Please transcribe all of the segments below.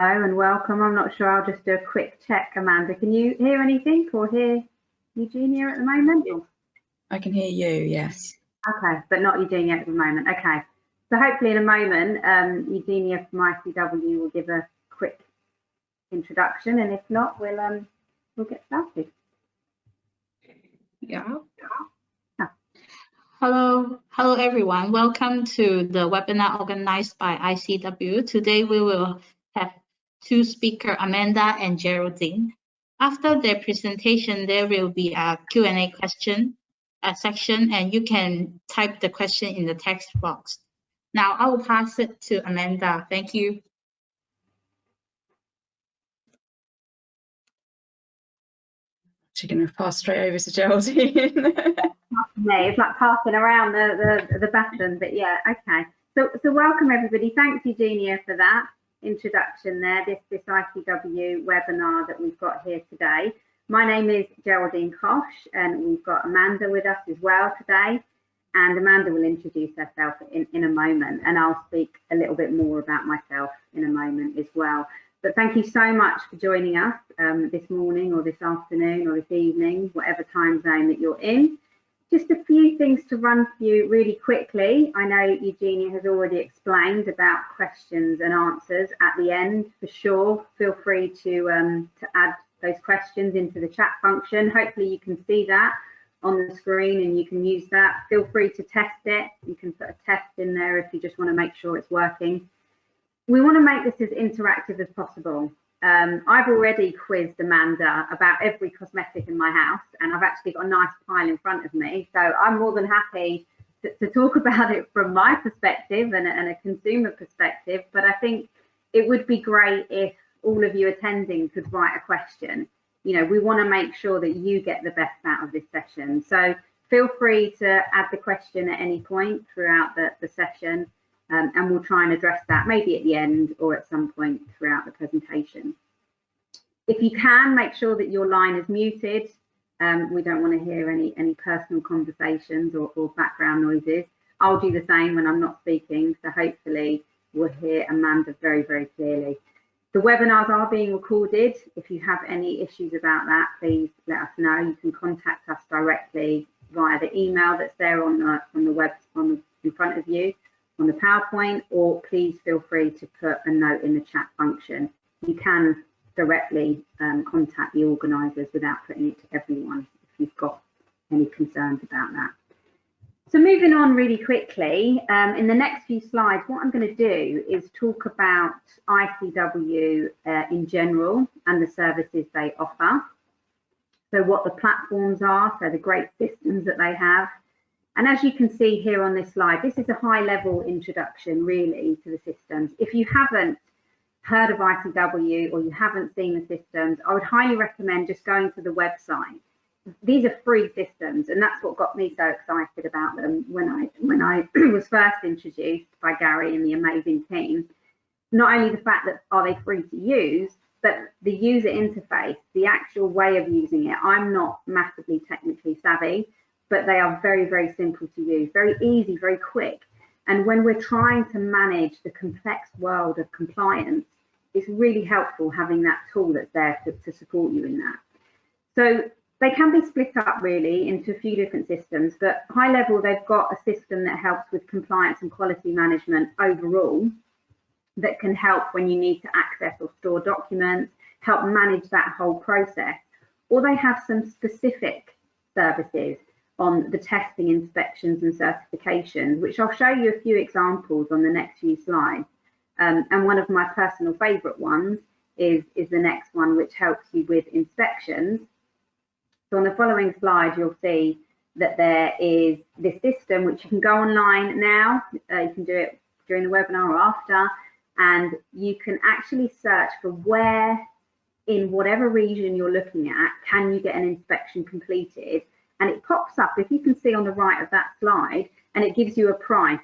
Hello and welcome. I'm not sure, I'll just do a quick check. Amanda, can you hear anything or hear Eugenia at the moment? I can hear you, yes. Okay, but not Eugenia at the moment. Okay, so hopefully in a moment, Eugenia from ICW will give a quick introduction, and if not, we'll get started. Yeah. Hello everyone. Welcome to the webinar organized by ICW. Today we will have two speakers, Amanda and Geraldine. After their presentation, there will be a Q&A section, and you can type the question in the text box. Now I will pass it to Amanda. Thank you. She's going to pass straight over to Geraldine. It's like passing around the baton, but yeah, okay. So welcome everybody. Thanks Eugenia for that introduction there, this ICW webinar that we've got here today. My name is Geraldine Cosh, and we've got Amanda with us as well today. And Amanda will introduce herself in a moment, and I'll speak a little bit more about myself in a moment as well. But thank you so much for joining us this morning or this afternoon or this evening, whatever time zone that you're in. Just a few things to run through really quickly. I know Eugenia has already explained about questions and answers at the end. For sure, feel free to add those questions into the chat function. Hopefully you can see that on the screen and you can use that. Feel free to test it. You can put a test in there if you just want to make sure it's working. We want to make this as interactive as possible. I've already quizzed Amanda about every cosmetic in my house, and I've actually got a nice pile in front of me. So I'm more than happy to talk about it from my perspective and a consumer perspective. But I think it would be great if all of you attending could write a question. You know, we want to make sure that you get the best out of this session. So feel free to add the question at any point throughout the session. And we'll try and address that maybe at the end or at some point throughout the presentation. If you can, make sure that your line is muted. We don't want to hear any personal conversations or background noises. I'll do the same when I'm not speaking, so hopefully we'll hear Amanda very, very clearly. The webinars are being recorded. If you have any issues about that, please let us know. You can contact us directly via the email that's there on the web in front of you on the PowerPoint, or please feel free to put a note in the chat function. You can directly contact the organisers without putting it to everyone if you've got any concerns about that. So moving on really quickly, in the next few slides, what I'm going to do is talk about ICW in general and the services they offer. So what the platforms are, so the great systems that they have. And as you can see here on this slide, this is a high-level introduction really to the systems. If you haven't heard of ICW or you haven't seen the systems, I would highly recommend just going to the website. These are free systems, and that's what got me so excited about them when I was first introduced by Gary and the amazing team. Not only the fact that are they free to use, but the user interface, the actual way of using it. I'm not massively technically savvy, but they are very, very simple to use, very easy, very quick. And when we're trying to manage the complex world of compliance, it's really helpful having that tool that's there to support you in that. So they can be split up really into a few different systems, but high level, they've got a system that helps with compliance and quality management overall, that can help when you need to access or store documents, help manage that whole process. Or they have some specific services on the testing, inspections and certifications, which I'll show you a few examples on the next few slides. And one of my personal favourite ones is the next one, which helps you with inspections. So on the following slide, you'll see that there is this system, which you can go online now. You can do it during the webinar or after, and you can actually search for where in whatever region you're looking at, can you get an inspection completed? And it pops up, if you can see on the right of that slide, and it gives you a price,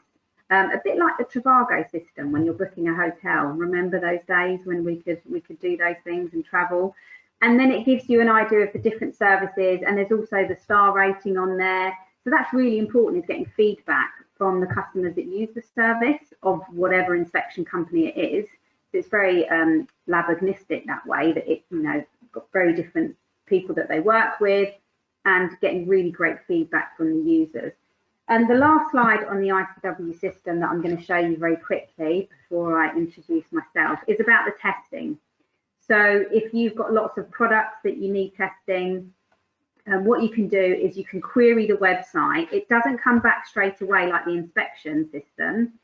a bit like the Trivago system when you're booking a hotel. Remember those days when we could do those things and travel? And then it gives you an idea of the different services, and there's also the star rating on there. So that's really important, is getting feedback from the customers that use the service of whatever inspection company it is. it's very lab agnostic that way, that it, you know, got very different people that they work with and getting really great feedback from the users. And the last slide on the ICW system that I'm going to show you very quickly before I introduce myself is about the testing. So if you've got lots of products that you need testing, what you can do is you can query the website. It doesn't come back straight away like the inspection system.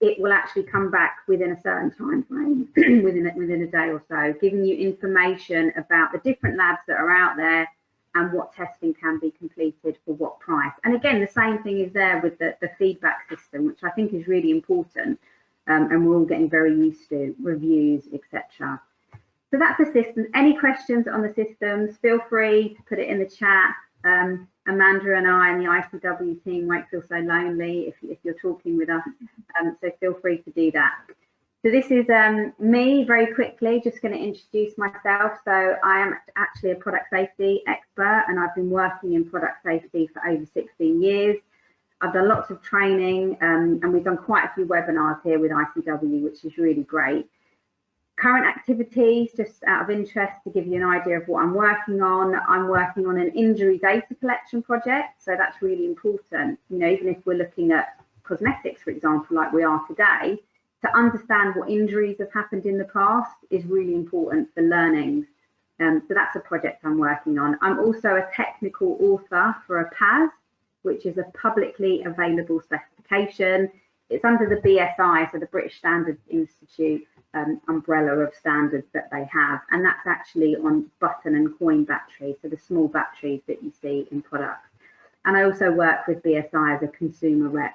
It will actually come back within a certain time frame, within a day or so, giving you information about the different labs that are out there and what testing can be completed for what price. And again, the same thing is there with the feedback system, which I think is really important, and we're all getting very used to reviews, etc. So that's the system. Any questions on the systems, feel free to put it in the chat. Amanda and I and the ICW team won't feel so lonely if you're talking with us, so feel free to do that. So this is me very quickly, just going to introduce myself. So I am actually a product safety expert, and I've been working in product safety for over 16 years. I've done lots of training, and we've done quite a few webinars here with ICW, which is really great. Current activities, just out of interest to give you an idea of what I'm working on an injury data collection project. So that's really important, you know, even if we're looking at cosmetics, for example, like we are today, to understand what injuries have happened in the past is really important for learning. So that's a project I'm working on. I'm also a technical author for a PAS, which is a publicly available specification. It's under the BSI, so the British Standards Institute umbrella of standards that they have, and that's actually on button and coin batteries, so the small batteries that you see in products. And I also work with BSI as a consumer rep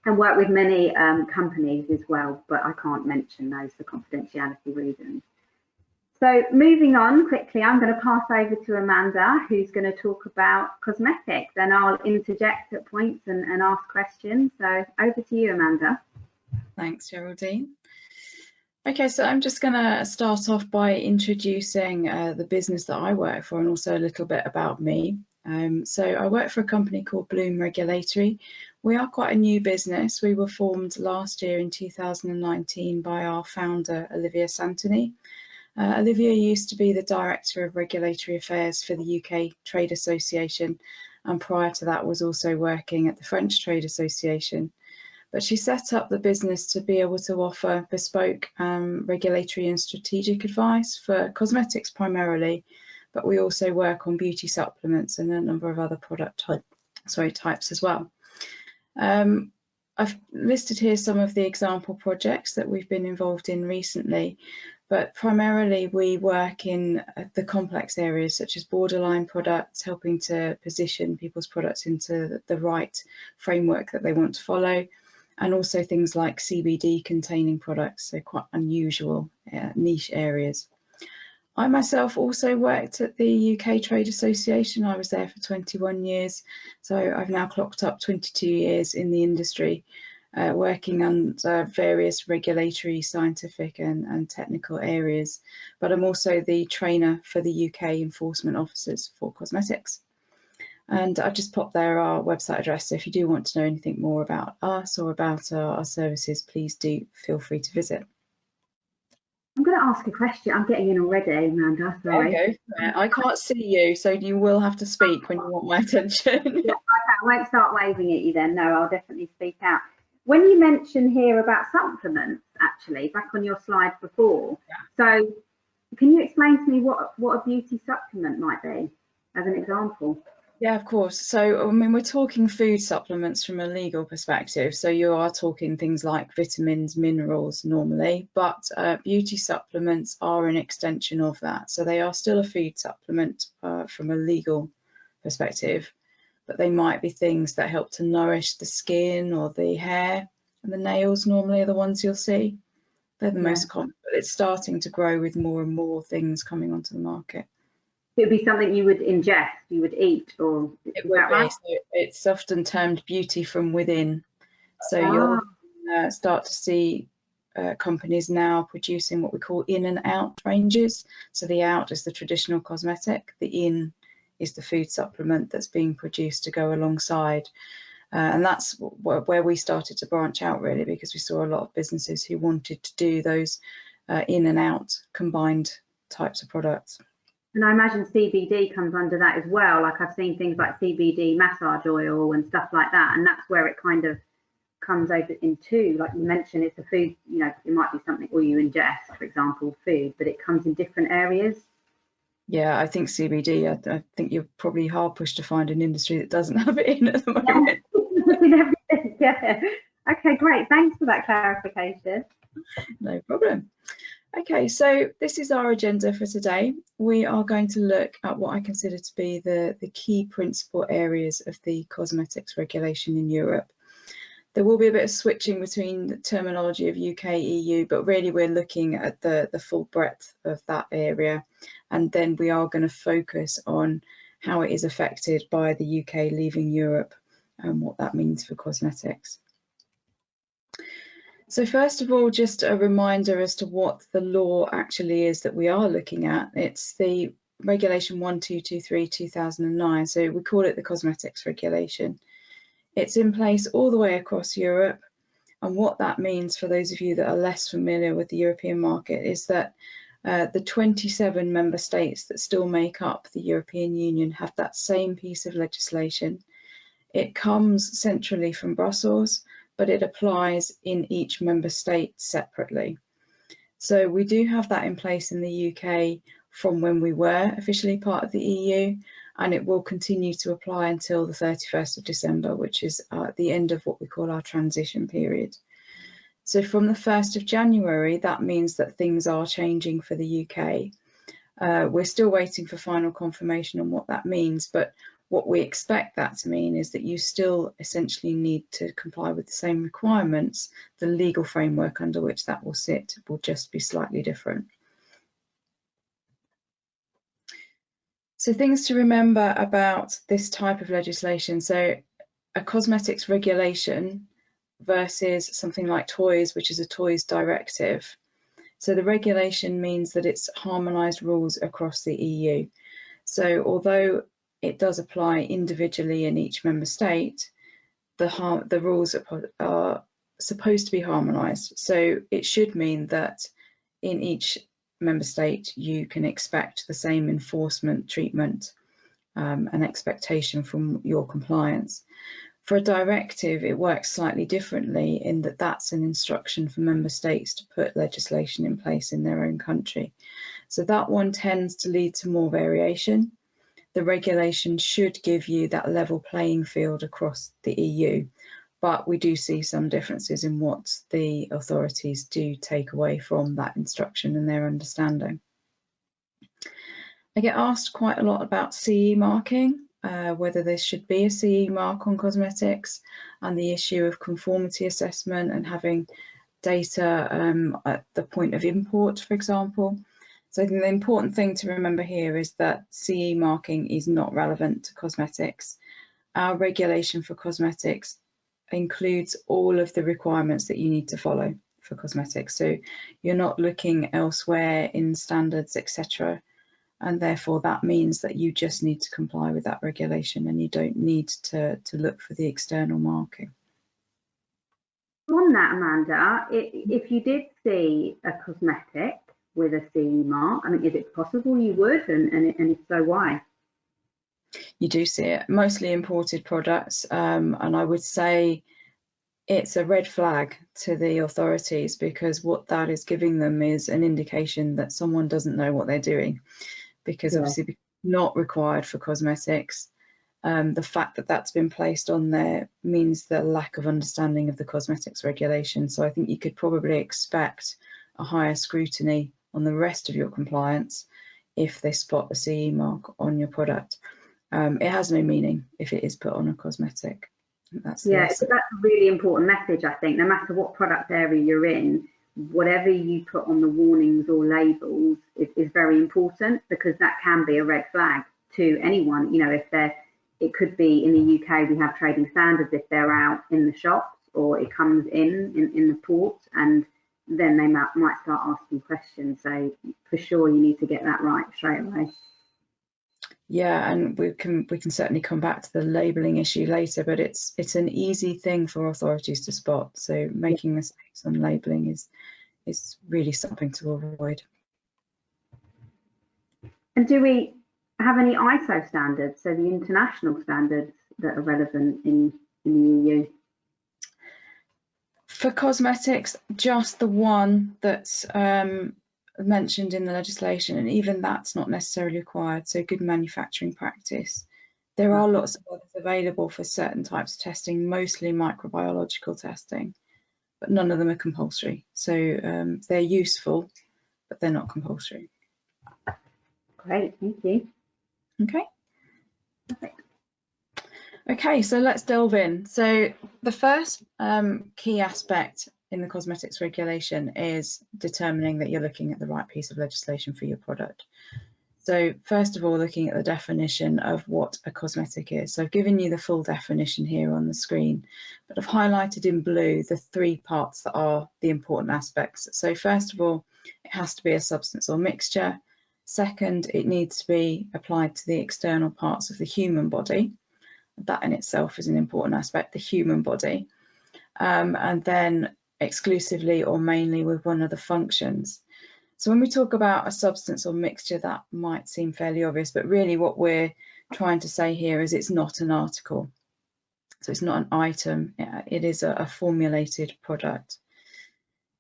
and work with many companies as well, but I can't mention those for confidentiality reasons. So moving on quickly, I'm going to pass over to Amanda, who's going to talk about cosmetics, and I'll interject at points and ask questions. So over to you, Amanda. Thanks, Geraldine. Okay, so I'm just going to start off by introducing the business that I work for and also a little bit about me. So I work for a company called Bloom Regulatory. We are quite a new business. We were formed last year in 2019 by our founder, Olivia Santoni. Olivia used to be the Director of Regulatory Affairs for the UK Trade Association, and prior to that was also working at the French Trade Association. But she set up the business to be able to offer bespoke regulatory and strategic advice for cosmetics primarily, but we also work on beauty supplements and a number of other product types as well. I've listed here some of the example projects that we've been involved in recently, but primarily we work in the complex areas such as borderline products, helping to position people's products into the right framework that they want to follow, and also things like CBD containing products, so quite unusual niche areas. I myself also worked at the UK Trade Association. I was there for 21 years, so I've now clocked up 22 years in the industry, working under various regulatory, scientific and technical areas, but I'm also the trainer for the UK enforcement officers for cosmetics. And I've just popped there our website address, so if you do want to know anything more about us or about our services, please do feel free to visit. I'm going to ask a question. I'm getting in already, Amanda. Sorry. Okay. I can't see you, so you will have to speak when you want my attention. Yeah, I won't start waving at you then. No, I'll definitely speak out. When you mention here about supplements, actually, back on your slide before, so can you explain to me what a beauty supplement might be, as an example? Yeah, of course. So, I mean, we're talking food supplements from a legal perspective. So you are talking things like vitamins, minerals normally, but beauty supplements are an extension of that. So they are still a food supplement from a legal perspective, but they might be things that help to nourish the skin or the hair, and the nails normally are the ones you'll see. They're the most common, but it's starting to grow with more and more things coming onto the market. It would be something you would ingest, you would eat, or it would be. So it's often termed beauty from within. So you'll start to see companies now producing what we call in and out ranges. So the out is the traditional cosmetic, the in is the food supplement that's being produced to go alongside. And that's where we started to branch out really, because we saw a lot of businesses who wanted to do those in and out combined types of products. And I imagine CBD comes under that as well. Like I've seen things like CBD massage oil and stuff like that, and that's where it kind of comes over into, like you mentioned, it's a food, you know, it might be something or you ingest, for example, food, but it comes in different areas. Yeah, I think CBD, I think you're probably hard pushed to find an industry that doesn't have it in at the moment. Yeah. Okay, great. Thanks for that clarification. No problem. Okay, so this is our agenda for today. We are going to look at what I consider to be the key principal areas of the cosmetics regulation in Europe. There will be a bit of switching between the terminology of UK, EU, but really we're looking at the full breadth of that area. And then we are going to focus on how it is affected by the UK leaving Europe and what that means for cosmetics. So first of all, just a reminder as to what the law actually is that we are looking at. It's the Regulation 1223/2009, so we call it the Cosmetics Regulation. It's in place all the way across Europe, and what that means for those of you that are less familiar with the European market is that the 27 member states that still make up the European Union have that same piece of legislation. It comes centrally from Brussels, but it applies in each member state separately. So we do have that in place in the UK from when we were officially part of the EU, and it will continue to apply until the 31st of December, which is the end of what we call our transition period. So from the 1st of January, that means that things are changing for the UK. We're still waiting for final confirmation on what that means, but what we expect that to mean is that you still essentially need to comply with the same requirements. The legal framework under which that will sit will just be slightly different. So things to remember about this type of legislation. So a cosmetics regulation versus something like toys, which is a toys directive. So the regulation means that it's harmonised rules across the EU. So although it does apply individually in each member state, the rules are supposed to be harmonised. So it should mean that in each member state you can expect the same enforcement treatment and expectation from your compliance. For a directive, it works slightly differently in that that's an instruction for member states to put legislation in place in their own country. So that one tends to lead to more variation. The regulation should give you that level playing field across the EU, but we do see some differences in what the authorities do take away from that instruction and their understanding. I get asked quite a lot about CE marking, whether there should be a CE mark on cosmetics, and the issue of conformity assessment and having data at the point of import, for example. So I think the important thing to remember here is that CE marking is not relevant to cosmetics. Our regulation for cosmetics includes all of the requirements that you need to follow for cosmetics. So you're not looking elsewhere in standards, etc. And therefore that means that you just need to comply with that regulation and you don't need to look for the external marking. On that, Amanda, if you did see a cosmetic with a CE mark, I mean, is it possible you would, and if so, why? You do see it, mostly imported products, and I would say it's a red flag to the authorities, because what that is giving them is an indication that someone doesn't know what they're doing, because obviously not required for cosmetics. The fact that that's been placed on there means the lack of understanding of the cosmetics regulation. So I think you could probably expect a higher scrutiny on the rest of your compliance if they spot a CE mark on your product. It has no meaning if it is put on a cosmetic. That's that's a really important message, I think. No matter what product area you're in, whatever you put on the warnings or labels is very important, because that can be a red flag to anyone. You know, if it could be in the UK, we have trading standards if they're out in the shops or it comes in the port, and then they might start asking questions. So for sure, you need to get that right straight away. Yeah, and we can certainly come back to the labelling issue later, but it's an easy thing for authorities to spot. So making mistakes on labelling is really something to avoid. And do we have any ISO standards, so the international standards that are relevant in the EU? For cosmetics, just the one that's mentioned in the legislation, and even that's not necessarily required, so good manufacturing practice. There are lots of others available for certain types of testing, mostly microbiological testing, but none of them are compulsory. So they're useful, but they're not compulsory. Great, thank you. Okay. Perfect. Okay, so let's delve in. So the first key aspect in the cosmetics regulation is determining that you're looking at the right piece of legislation for your product. So first of all, looking at the definition of what a cosmetic is. So I've given you the full definition here on the screen, but I've highlighted in blue the 3 parts that are the important aspects. So first of all, it has to be a substance or mixture. Second, it needs to be applied to the external parts of the human body. That in itself is an important aspect, the human body. And then exclusively or mainly with one of the functions. So when we talk about a substance or mixture, that might seem fairly obvious, but really what we're trying to say here is it's not an article. So it's not an item, it is a formulated product.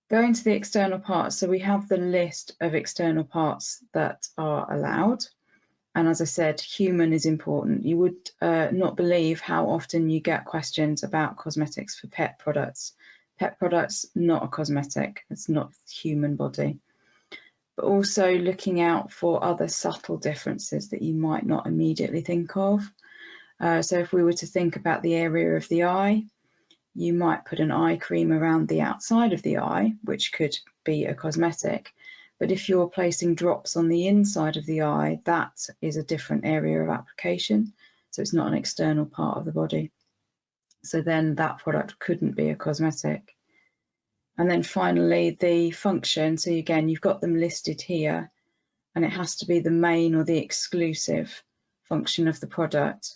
Going to the external parts, so we have the list of external parts that are allowed. And as I said, human is important. You would not believe how often you get questions about cosmetics for pet products. Pet products, not a cosmetic, it's not human body. But also looking out for other subtle differences that you might not immediately think of. So if we were to think about the area of the eye, you might put an eye cream around the outside of the eye, which could be a cosmetic. But if you're placing drops on the inside of the eye, that is a different area of application. So it's not an external part of the body. So then that product couldn't be a cosmetic. And then finally, the function. So again, you've got them listed here, and it has to be the main or the exclusive function of the product.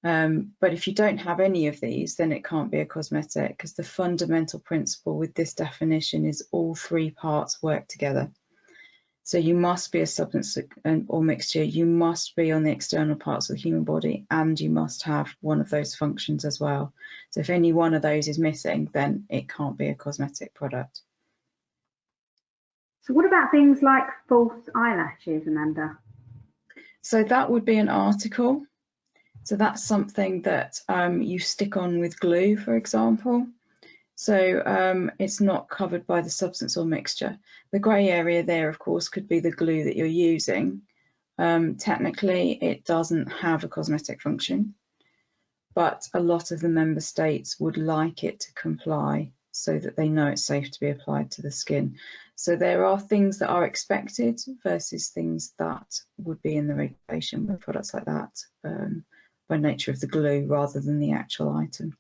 But if you don't have any of these, then it can't be a cosmetic, because the fundamental principle with this definition is all 3 parts work together. So you must be a substance or mixture, you must be on the external parts of the human body, and you must have one of those functions as well. So if any one of those is missing, then it can't be a cosmetic product. So what about things like false eyelashes, Amanda? So that would be an article. So that's something that you stick on with glue, for example. So it's not covered by the substance or mixture. The grey area there, of course, could be the glue that you're using. Technically, it doesn't have a cosmetic function, but a lot of the member states would like it to comply so that they know it's safe to be applied to the skin. So there are things that are expected versus things that would be in the regulation with products like that by nature of the glue rather than the actual item.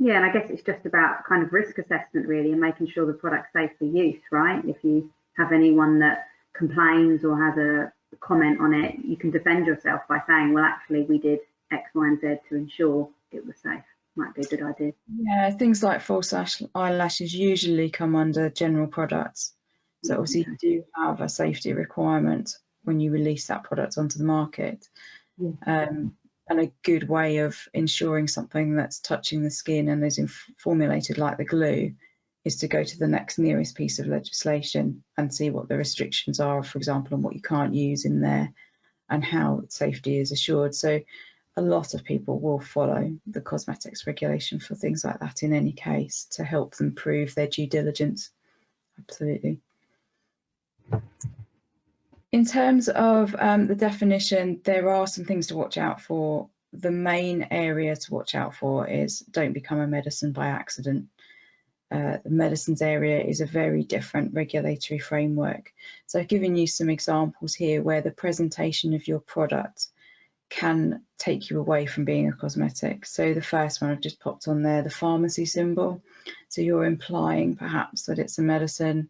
Yeah, and I guess it's just about kind of risk assessment really, and making sure the product's safe for use, right? If you have anyone that complains or has a comment on it, you can defend yourself by saying, well, actually, we did X, Y, and Z to ensure it was safe. Might be a good idea. Yeah, things like false eyelashes usually come under general products. So obviously you do have a safety requirement when you release that product onto the market. Yeah. And a good way of ensuring something that's touching the skin and is formulated like the glue is to go to the next nearest piece of legislation and see what the restrictions are, for example, on what you can't use in there and how safety is assured. So a lot of people will follow the cosmetics regulation for things like that in any case to help them prove their due diligence. Absolutely. In terms of the definition, there are some things to watch out for. The main area to watch out for is don't become a medicine by accident. The medicines area is a very different regulatory framework. So I've given you some examples here where the presentation of your product can take you away from being a cosmetic. So the first one I've just popped on there, the pharmacy symbol. So you're implying perhaps that it's a medicine.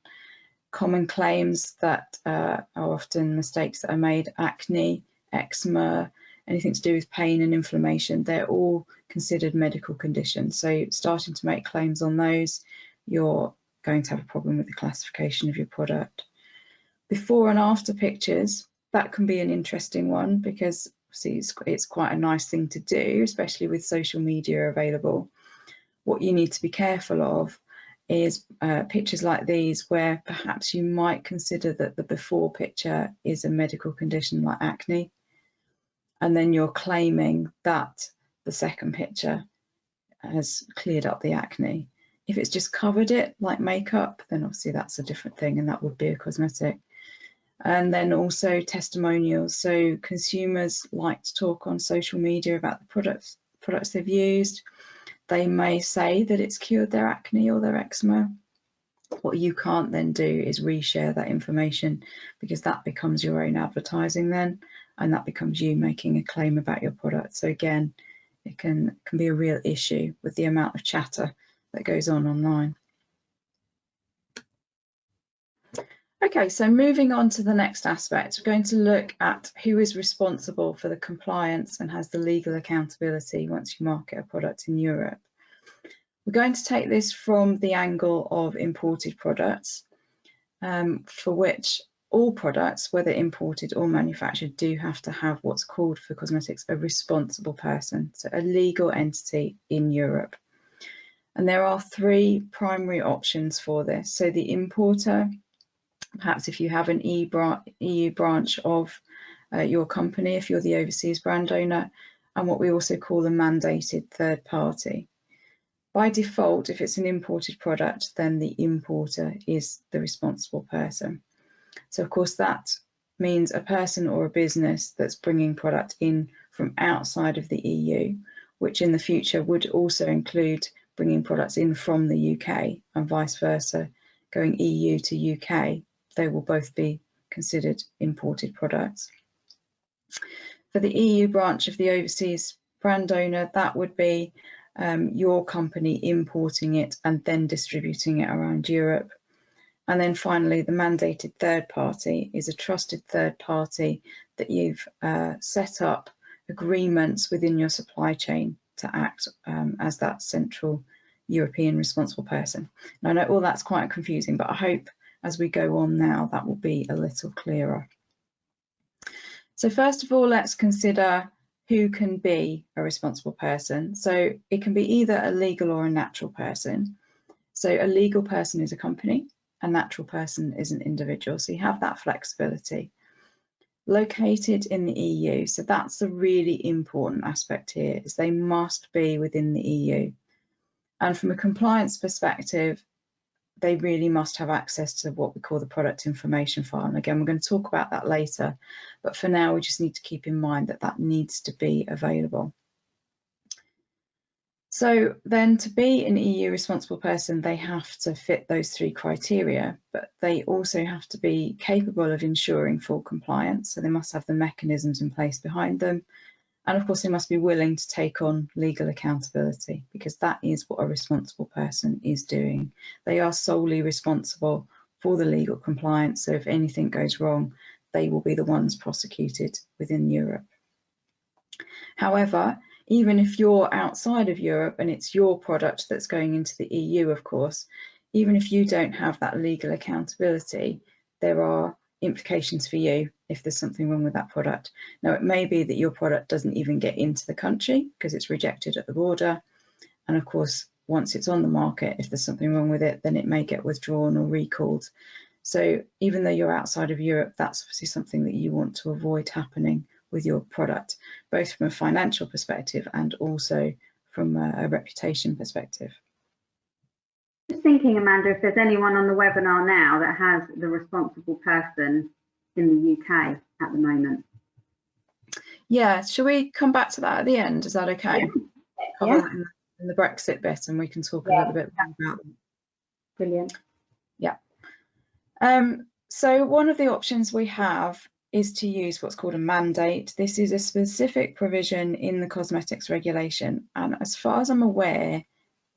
Common claims that are often mistakes that are made: acne, eczema, anything to do with pain and inflammation, they're all considered medical conditions. So starting to make claims on those, you're going to have a problem with the classification of your product. Before and after pictures, that can be an interesting one, because see, it's quite a nice thing to do, especially with social media available. What you need to be careful of is pictures like these, where perhaps you might consider that the before picture is a medical condition like acne, and then you're claiming that the second picture has cleared up the acne. If it's just covered it like makeup, then obviously that's a different thing, and that would be a cosmetic. And then also testimonials. So consumers like to talk on social media about the products they've used. They may say that it's cured their acne or their eczema. What you can't then do is reshare that information, because that becomes your own advertising then, and that becomes you making a claim about your product. So again, it can be a real issue with the amount of chatter that goes on online. Okay, so moving on to the next aspect, we're going to look at who is responsible for the compliance and has the legal accountability once you market a product in Europe. We're going to take this from the angle of imported products, for which all products, whether imported or manufactured, do have to have what's called for cosmetics a responsible person, so a legal entity in Europe. And there are three primary options for this. So the importer, perhaps if you have an EU branch of your company, if you're the overseas brand owner, and what we also call a mandated third party. By default, if it's an imported product, then the importer is the responsible person. So of course that means a person or a business that's bringing product in from outside of the EU, which in the future would also include bringing products in from the UK and vice versa, going EU to UK. They will both be considered imported products. For the EU branch of the overseas brand owner, that would be your company importing it and then distributing it around Europe. And then finally, the mandated third party is a trusted third party that you've set up agreements within your supply chain to act as that central European responsible person. Now, I know all that's quite confusing, but I hope as we go on now, that will be a little clearer. So first of all, let's consider who can be a responsible person. So it can be either a legal or a natural person. So a legal person is a company, a natural person is an individual. So you have that flexibility. Located in the EU, so that's the really important aspect here, is they must be within the EU. And from a compliance perspective, they really must have access to what we call the product information file. And again, we're going to talk about that later, but for now we just need to keep in mind that that needs to be available. So then to be an EU responsible person, they have to fit those three criteria, but they also have to be capable of ensuring full compliance. So they must have the mechanisms in place behind them. And of course, they must be willing to take on legal accountability, because that is what a responsible person is doing. They are solely responsible for the legal compliance. So if anything goes wrong, they will be the ones prosecuted within Europe. However, even if you're outside of Europe and it's your product that's going into the EU, of course, even if you don't have that legal accountability, there are implications for you if there's something wrong with that product. Now, it may be that your product doesn't even get into the country because it's rejected at the border. And of course, once it's on the market, if there's something wrong with it, then it may get withdrawn or recalled. So even though you're outside of Europe, that's obviously something that you want to avoid happening with your product, both from a financial perspective and also from a reputation perspective. Just thinking, Amanda, if there's anyone on the webinar now that has the responsible person in the UK at the moment. Yeah, shall we come back to that at the end? Is that okay? Yeah. Cover that in the Brexit bit, and we can talk a little bit more about that. Brilliant. Yeah. So one of the options we have is to use what's called a mandate. This is a specific provision in the cosmetics regulation, and as far as I'm aware,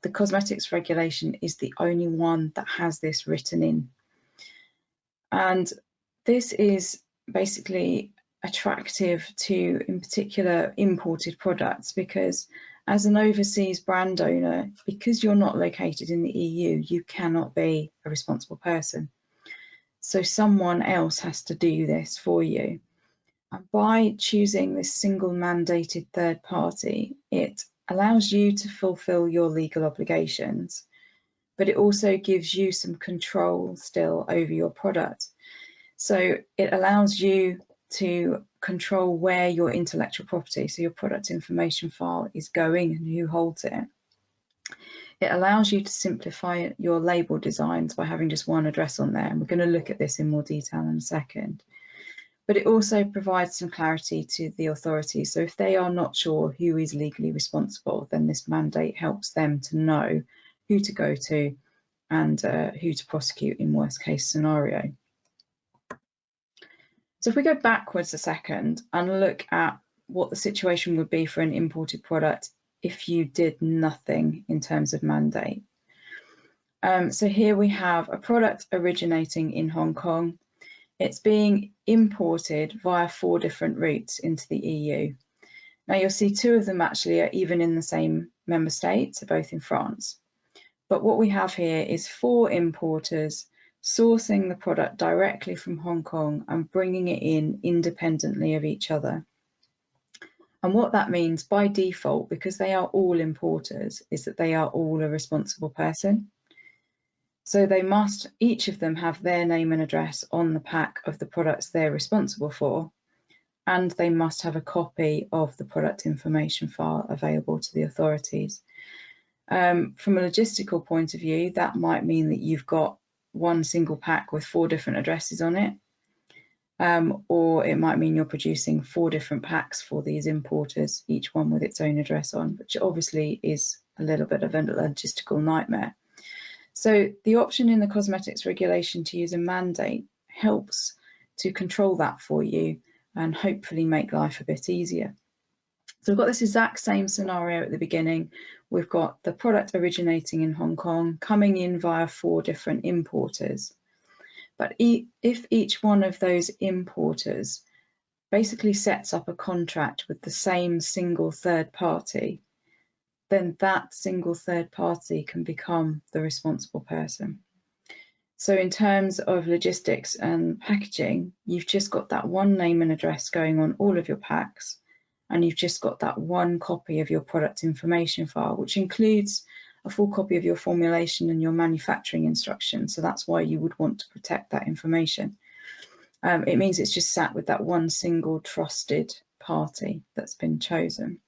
the cosmetics regulation is the only one that has this written in. And this is basically attractive to, in particular, imported products, because as an overseas brand owner, because you're not located in the EU, you cannot be a responsible person. So someone else has to do this for you. And by choosing this single mandated third party, it allows you to fulfill your legal obligations, but it also gives you some control still over your product. So it allows you to control where your intellectual property, so your product information file, is going and who holds it. It allows you to simplify your label designs by having just one address on there, and we're going to look at this in more detail in a second. But it also provides some clarity to the authorities. So if they are not sure who is legally responsible, then this mandate helps them to know who to go to and who to prosecute in worst case scenario. So if we go backwards a second and look at what the situation would be for an imported product if you did nothing in terms of mandate. So here we have a product originating in Hong Kong. It's being imported via 4 different routes into the EU. Now you'll see 2 of them actually are even in the same member state, so both in France. But what we have here is 4 importers sourcing the product directly from Hong Kong and bringing it in independently of each other. And what that means by default, because they are all importers, is that they are all a responsible person. So they must, each of them, have their name and address on the pack of the products they're responsible for, and they must have a copy of the product information file available to the authorities. From a logistical point of view, that might mean that you've got one single pack with 4 different addresses on it, or it might mean you're producing 4 different packs for these importers, each one with its own address on, which obviously is a little bit of a logistical nightmare. So the option in the cosmetics regulation to use a mandate helps to control that for you and hopefully make life a bit easier. So we've got this exact same scenario at the beginning. We've got the product originating in Hong Kong coming in via 4 different importers. But if each one of those importers basically sets up a contract with the same single third party, then that single third party can become the responsible person. So in terms of logistics and packaging, you've just got that one name and address going on all of your packs, and you've just got that one copy of your product information file, which includes a full copy of your formulation and your manufacturing instructions. So that's why you would want to protect that information. It means it's just sat with that one single trusted party that's been chosen.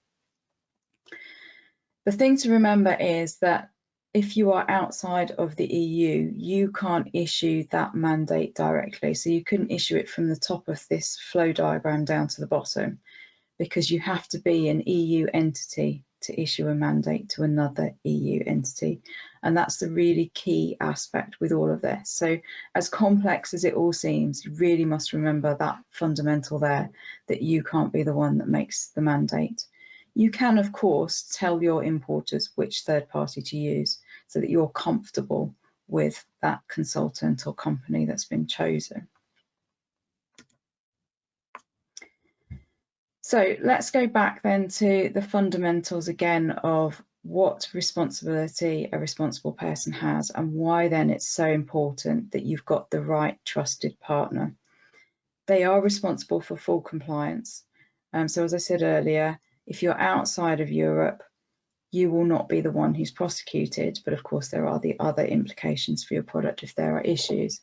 The thing to remember is that if you are outside of the EU, you can't issue that mandate directly. So you couldn't issue it from the top of this flow diagram down to the bottom, because you have to be an EU entity to issue a mandate to another EU entity. And that's the really key aspect with all of this. So as complex as it all seems, you really must remember that fundamental there, that you can't be the one that makes the mandate. You can, of course, tell your importers which third party to use so that you're comfortable with that consultant or company that's been chosen. So let's go back then to the fundamentals again of what responsibility a responsible person has and why then it's so important that you've got the right trusted partner. They are responsible for full compliance. So as I said earlier, if you're outside of Europe, you will not be the one who's prosecuted, but of course there are the other implications for your product if there are issues.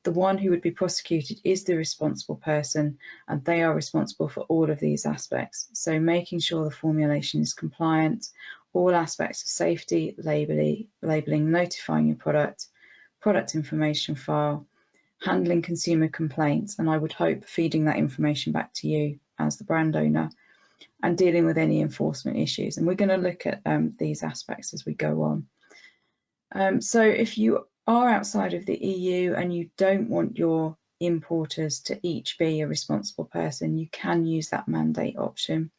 The one who would be prosecuted is the responsible person, and they are responsible for all of these aspects. So making sure the formulation is compliant, all aspects of safety, labeling, notifying your product, product information file, handling consumer complaints, and I would hope feeding that information back to you as the brand owner, and dealing with any enforcement issues. And we're going to look at these aspects as we go on. So if you are outside of the EU and you don't want your importers to each be a responsible person, you can use that mandate option.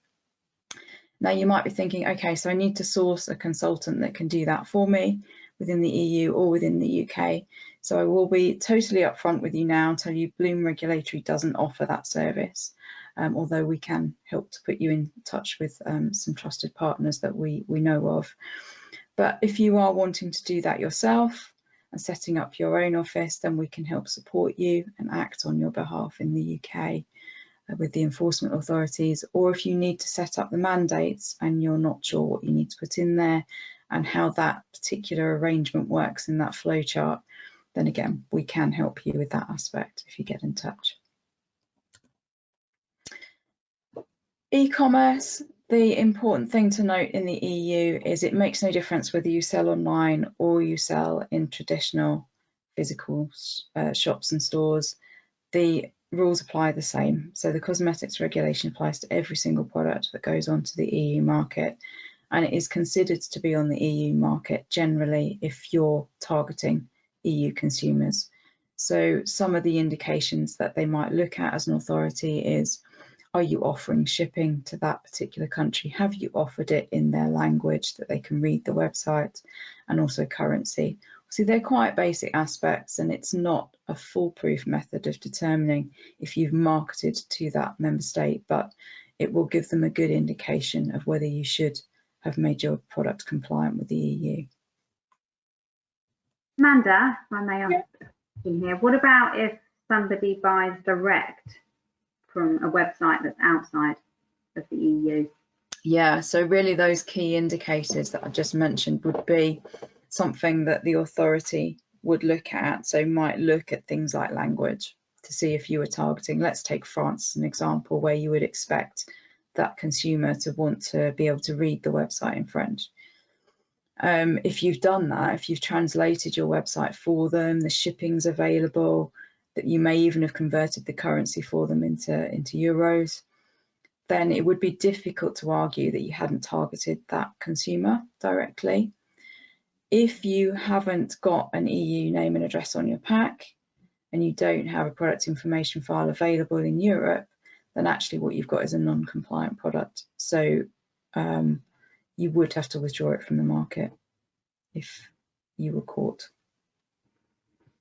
Now you might be thinking, okay, so I need to source a consultant that can do that for me within the EU or within the UK. So I will be totally upfront with you now and tell you Bloom Regulatory doesn't offer that service. although we can help to put you in touch with some trusted partners that we know of. But if you are wanting to do that yourself and setting up your own office, then we can help support you and act on your behalf in the UK with the enforcement authorities. Or if you need to set up the mandates and you're not sure what you need to put in there and how that particular arrangement works in that flowchart, then again, we can help you with that aspect if you get in touch. E-commerce, the important thing to note in the EU is it makes no difference whether you sell online or you sell in traditional physical shops and stores. The rules apply the same. So the cosmetics regulation applies to every single product that goes onto the EU market, and it is considered to be on the EU market generally if you're targeting EU consumers. So some of the indications that they might look at as an authority is, are you offering shipping to that particular country? Have you offered it in their language that they can read the website? And also currency. So they're quite basic aspects, and it's not a foolproof method of determining if you've marketed to that member state, but it will give them a good indication of whether you should have made your product compliant with the EU. Amanda, if I may ask in here, what about if somebody buys direct from a website that's outside of the EU? Yeah, so really those key indicators that I just mentioned would be something that the authority would look at. So might look at things like language to see if you were targeting, let's take France as an example, where you would expect that consumer to want to be able to read the website in French. If you've done that, if you've translated your website for them, the shipping's available, that you may even have converted the currency for them into euros, then it would be difficult to argue that you hadn't targeted that consumer directly. If you haven't got an EU name and address on your pack and you don't have a product information file available in Europe, then actually what you've got is a non-compliant product. So you would have to withdraw it from the market if you were caught.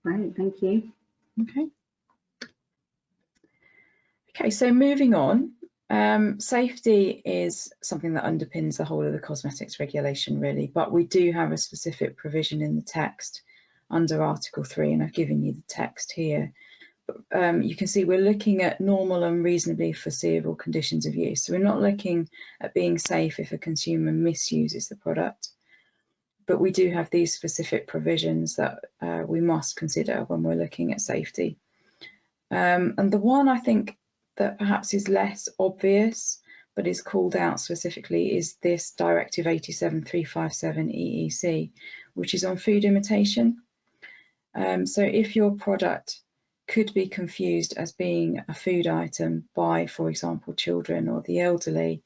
Right, thank you. Okay, so moving on, safety is something that underpins the whole of the cosmetics regulation really, but we do have a specific provision in the text under Article 3, and I've given you the text here. You can see we're looking at normal and reasonably foreseeable conditions of use. So we're not looking at being safe if a consumer misuses the product, but we do have these specific provisions that we must consider when we're looking at safety. And the one I think that perhaps is less obvious but is called out specifically is this Directive 87357 EEC, which is on food imitation. So if your product could be confused as being a food item by, for example, children or the elderly,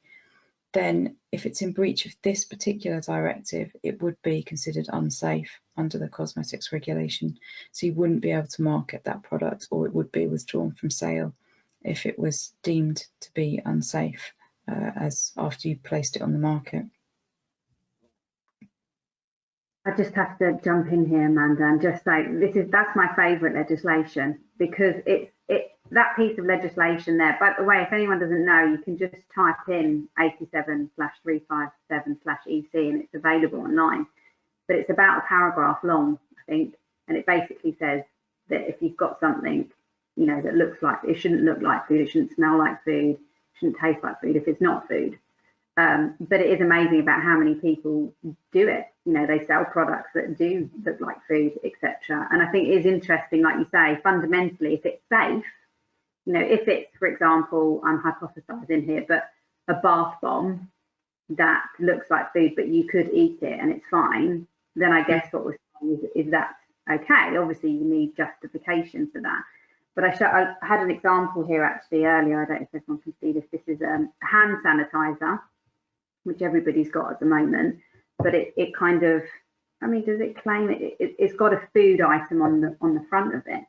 then if it's in breach of this particular directive, it would be considered unsafe under the cosmetics regulation. So you wouldn't be able to market that product, or it would be withdrawn from sale if it was deemed to be unsafe as after you placed it on the market. I just have to jump in here, Amanda, and just say that's my favourite legislation, because it's that piece of legislation there. By the way, if anyone doesn't know, you can just type in 87/357/EC and it's available online. But it's about a paragraph long, I think, and it basically says that if you've got something, you know, that looks like, it shouldn't look like food, it shouldn't smell like food, it shouldn't taste like food if it's not food. But it is amazing about how many people do it. You know, they sell products that do look like food, etc. And I think it is interesting, like you say, fundamentally, if it's safe, you know, if it's, for example, I'm hypothesizing here, but a bath bomb that looks like food, but you could eat it and it's fine, then I guess what we're saying is that's okay. Obviously, you need justification for that. But I had an example here actually earlier. I don't know if everyone can see this. This is a hand sanitizer, which everybody's got at the moment, but it kind of, I mean, does it claim it's got a food item on the front of it?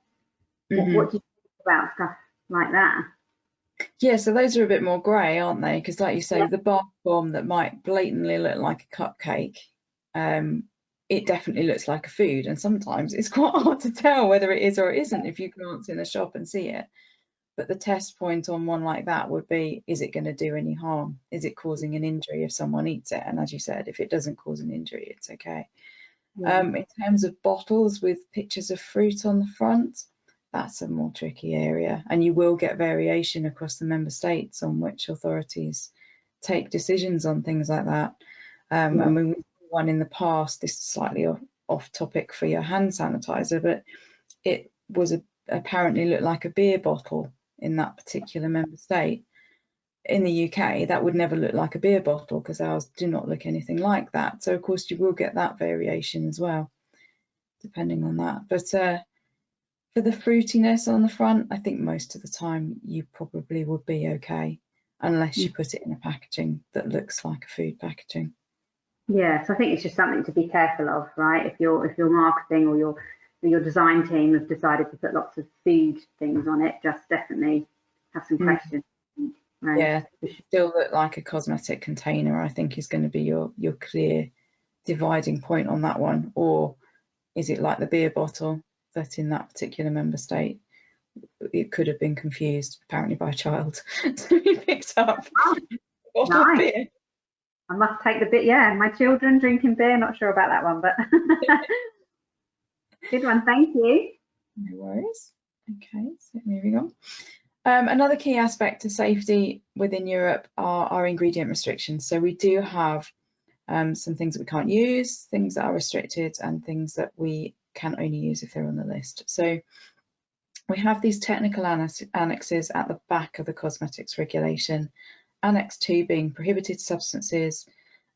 Mm-hmm. What do you think about stuff like that? Yeah, so those are a bit more grey, aren't they? Because like you say, the bath bomb that might blatantly look like a cupcake, it definitely looks like a food, and sometimes it's quite hard to tell whether it is or it isn't if you glance in the shop and see it. But the test point on one like that would be, is it going to do any harm? Is it causing an injury if someone eats it? And as you said, if it doesn't cause an injury, it's okay. Yeah. In terms of bottles with pictures of fruit on the front, that's a more tricky area, and you will get variation across the member states on which authorities take decisions on things like that. And we one in the past, this is slightly off topic for your hand sanitizer, but it was apparently looked like a beer bottle in that particular member state. In the UK, that would never look like a beer bottle because ours do not look anything like that. So of course you will get that variation as well, depending on that. But for the fruitiness on the front, I think most of the time you probably would be okay, unless you put it in a packaging that looks like a food packaging. Yeah, so I think it's just something to be careful of, right? If your marketing or your design team have decided to put lots of food things on it, just definitely have some questions. Right? Yeah, it should still look like a cosmetic container, I think, is going to be your clear dividing point on that one. Or is it like the beer bottle that in that particular member state, it could have been confused apparently by a child to be picked up a bottle of beer. I must take the bit, yeah, my children drinking beer, not sure about that one, but good one, thank you. No worries. Okay, so moving on. Another key aspect to safety within Europe are our ingredient restrictions. So we do have some things that we can't use, things that are restricted, and things that we can only use if they're on the list. So we have these technical annexes at the back of the cosmetics regulation, Annex 2 being prohibited substances,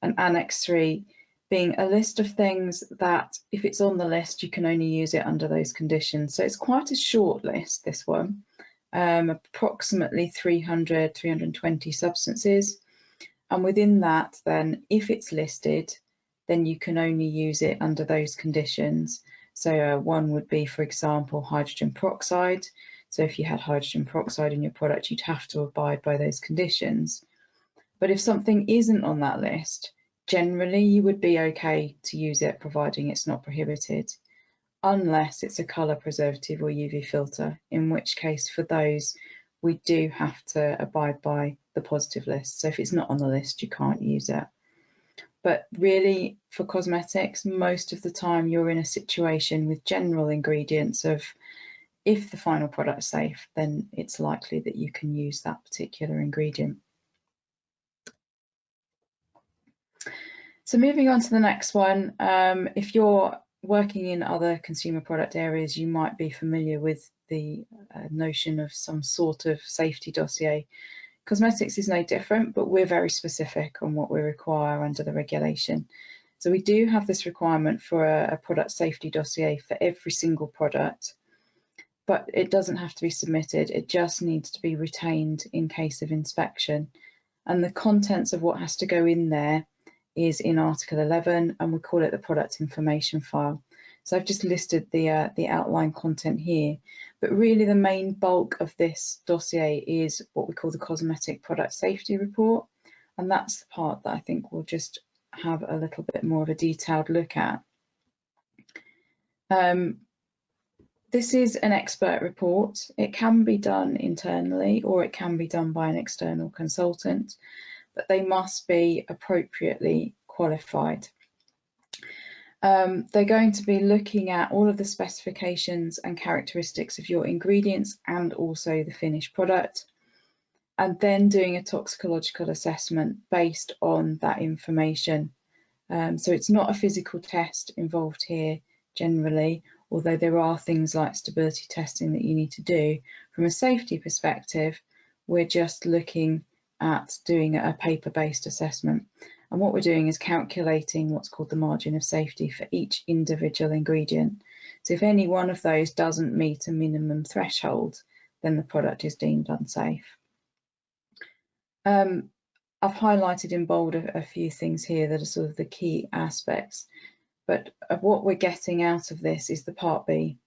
and Annex 3 being a list of things that if it's on the list, you can only use it under those conditions. So it's quite a short list, this one. Approximately 300, 320 substances, and within that, then if it's listed, then you can only use it under those conditions. So one would be, for example, hydrogen peroxide. So if you had hydrogen peroxide in your product, you'd have to abide by those conditions. But if something isn't on that list, generally you would be okay to use it, providing it's not prohibited, unless it's a colour preservative or UV filter, in which case for those we do have to abide by the positive list. So if it's not on the list, you can't use it. But really for cosmetics, most of the time you're in a situation with general ingredients of if the final product's safe, then it's likely that you can use that particular ingredient. So moving on to the next one, if you're working in other consumer product areas, you might be familiar with the notion of some sort of safety dossier. Cosmetics is no different, but we're very specific on what we require under the regulation. So we do have this requirement for a product safety dossier for every single product, but it doesn't have to be submitted. It just needs to be retained in case of inspection. And the contents of what has to go in there is in Article 11, and we call it the product information file. So I've just listed the outline content here, but really the main bulk of this dossier is what we call the cosmetic product safety report, and that's the part that I think we'll just have a little bit more of a detailed look at. This is an expert report. It can be done internally or it can be done by an external consultant, but they must be appropriately qualified. They're going to be looking at all of the specifications and characteristics of your ingredients and also the finished product, and then doing a toxicological assessment based on that information. So it's not a physical test involved here generally, although there are things like stability testing that you need to do. From a safety perspective, we're just looking at doing a paper-based assessment. And what we're doing is calculating what's called the margin of safety for each individual ingredient. So if any one of those doesn't meet a minimum threshold, then the product is deemed unsafe. I've highlighted in bold a few things here that are sort of the key aspects, but what we're getting out of this is the Part B.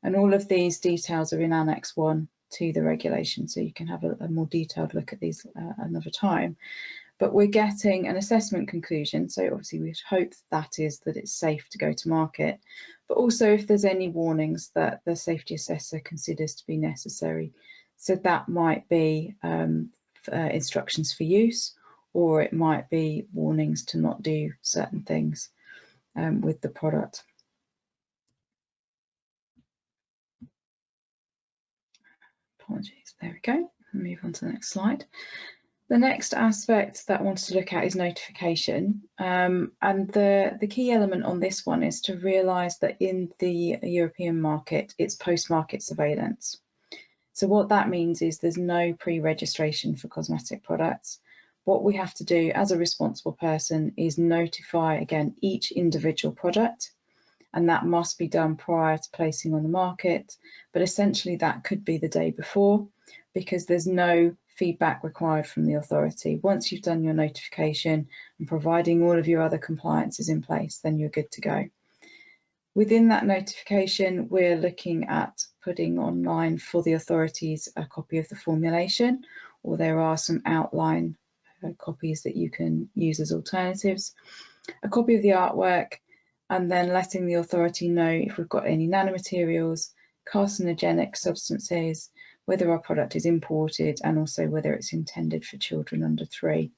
And all of these details are in Annex 1 to the regulation, so you can have a more detailed look at these another time. But we're getting an assessment conclusion, so obviously we hope that is that it's safe to go to market, but also if there's any warnings that the safety assessor considers to be necessary. So that might be instructions for use, or it might be warnings to not do certain things with the product. Apologies, there we go. Move on to the next slide. The next aspect that I wanted to look at is notification, and the key element on this one is to realise that in the European market, it's post-market surveillance. So what that means is there's no pre-registration for cosmetic products. What we have to do as a responsible person is notify, again, each individual product, and that must be done prior to placing on the market. But essentially that could be the day before, because there's no feedback required from the authority. Once you've done your notification and providing all of your other compliances in place, then you're good to go. Within that notification, we're looking at putting online for the authorities a copy of the formulation, or there are some outline copies that you can use as alternatives, a copy of the artwork, and then letting the authority know if we've got any nanomaterials, carcinogenic substances, whether our product is imported, and also whether it's intended for children under 3.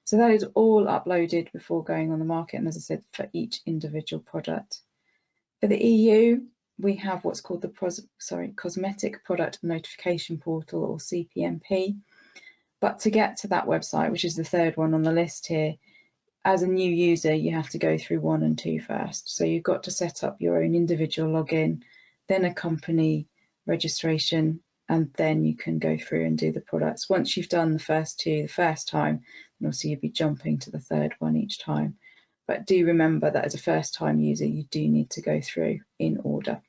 So that is all uploaded before going on the market, and as I said, for each individual product. For the EU, we have what's called the Cosmetic Product Notification Portal, or CPNP. But to get to that website, which is the third one on the list here, as a new user, you have to go through 1 and 2 first. So you've got to set up your own individual login, then a company registration, and then you can go through and do the products. Once you've done the first 2 the first time, then obviously you'll be jumping to the third one each time. But do remember that as a first-time user, you do need to go through in order.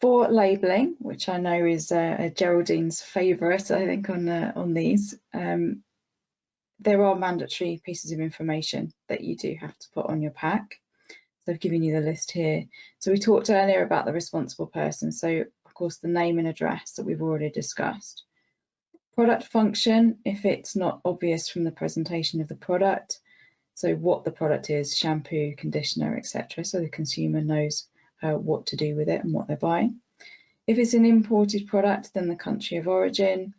For labelling, which I know is Geraldine's favourite, I think, on these, there are mandatory pieces of information that you do have to put on your pack. So I've given you the list here. So we talked earlier about the responsible person. So of course, the name and address that we've already discussed. Product function, if it's not obvious from the presentation of the product. So what the product is, shampoo, conditioner, etc. So the consumer knows what to do with it and what they're buying. If it's an imported product, then the country of origin.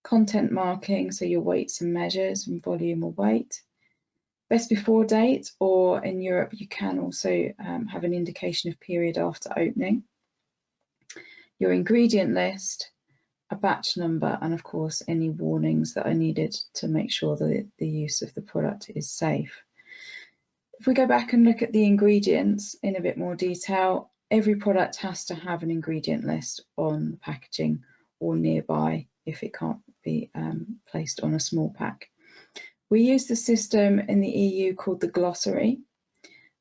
Content marking, so your weights and measures and volume or weight. Best before date, or in Europe you can also have an indication of period after opening. Your ingredient list, a batch number, and of course any warnings that are needed to make sure that the use of the product is safe. If we go back and look at the ingredients in a bit more detail, every product has to have an ingredient list on the packaging or nearby if it can't be placed on a small pack. We use the system in the EU called the glossary,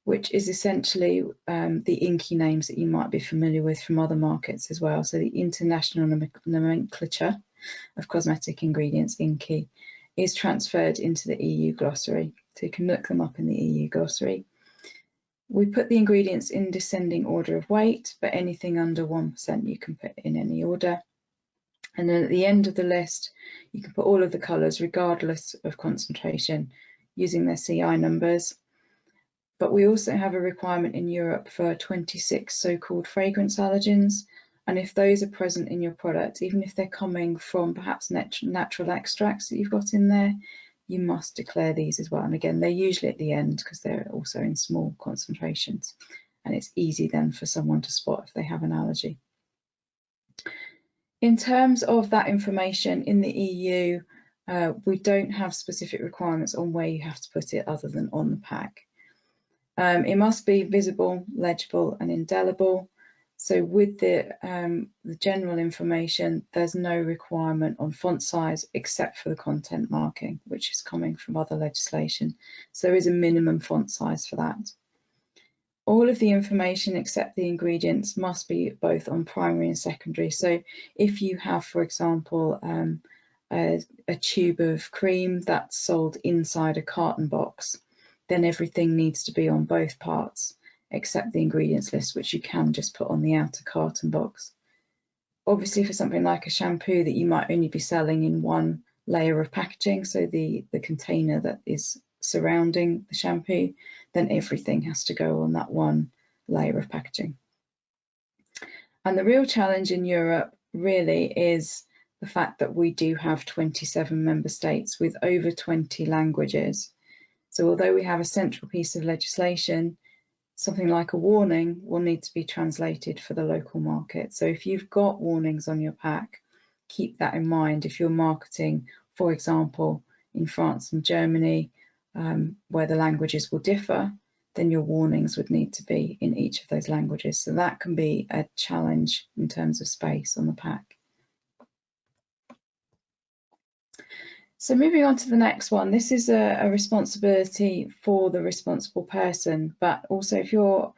which is essentially the inky names that you might be familiar with from other markets as well. So the international nomenclature of cosmetic ingredients, INCI, is transferred into the EU glossary. So you can look them up in the EU glossary. We put the ingredients in descending order of weight, but anything under 1% you can put in any order. And then at the end of the list, you can put all of the colours regardless of concentration using their CI numbers. But we also have a requirement in Europe for 26 so-called fragrance allergens. And if those are present in your product, even if they're coming from perhaps natural extracts that you've got in there, you must declare these as well. And again, they're usually at the end because they're also in small concentrations. And it's easy then for someone to spot if they have an allergy. In terms of that information in the EU, we don't have specific requirements on where you have to put it other than on the pack. It must be visible, legible and indelible. So with the general information, there's no requirement on font size except for the content marking, which is coming from other legislation. So there is a minimum font size for that. All of the information except the ingredients must be both on primary and secondary. So if you have, for example, a tube of cream that's sold inside a carton box, then everything needs to be on both parts except the ingredients list, which you can just put on the outer carton box. Obviously for something like a shampoo that you might only be selling in one layer of packaging, so the container that is surrounding the shampoo, then everything has to go on that one layer of packaging. And the real challenge in Europe really is the fact that we do have 27 member states with over 20 languages. So although we have a central piece of legislation, something like a warning will need to be translated for the local market. So if you've got warnings on your pack, keep that in mind. If you're marketing, for example, in France and Germany, where the languages will differ, then your warnings would need to be in each of those languages. So that can be a challenge in terms of space on the pack. So moving on to the next one, this is a responsibility for the responsible person, but also if you're